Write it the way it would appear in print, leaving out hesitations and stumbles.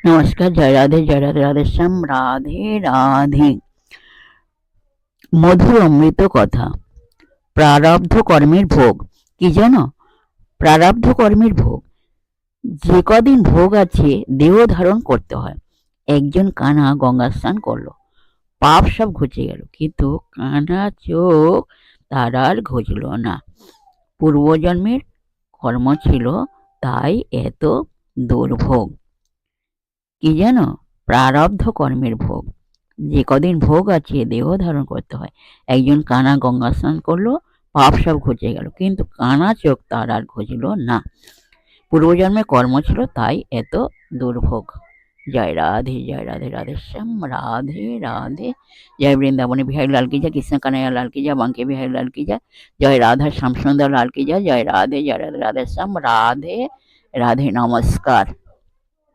নমস্কার, জয় রাধে রাধেশ্যাম, রাধে রাধে। মধুর অমৃত কথা। প্রারব্ধ কর্মের ভোগ কি জানো? প্রারব্ধ কর্মের ভোগ, যে কদিন ভোগ আছে দেহ ধারণ করতে হয়। একজন কানা গঙ্গা স্নান করলো, পাপ সব ঘুচে গেল, কিন্তু কানা চোখ তার আর ঘুচল না। পূর্বজন্মের কর্ম ছিল, তাই এত দুর্ভোগ। কি জানো? প্রারব্ধ কর্মের ভোগ, যে কদিন ভোগ আছে দেহ ধারণ করতে হয়। একজন কানা গঙ্গা স্নান করলো, পাপ সব ঘুচে গেল, কিন্তু কানা চোখ তার আর ঘুচল না। পূর্বজন্মে কর্ম ছিল, তাই এত দুর্ভোগ। জয় রাধে রাধেশ্যাম, রাধে রাধে। জয় বৃন্দাবনে বিহারী লাল কি যায়, কৃষ্ণ কানাইয়া লাল কি যায়, বাঙ্কে বিহারী লাল কি যায়, জয় রাধা শ্যাম সুন্দর লাল কি যায়, জয় রাধে রাধেশ্যাম, রাধে রাধে। নমস্কার।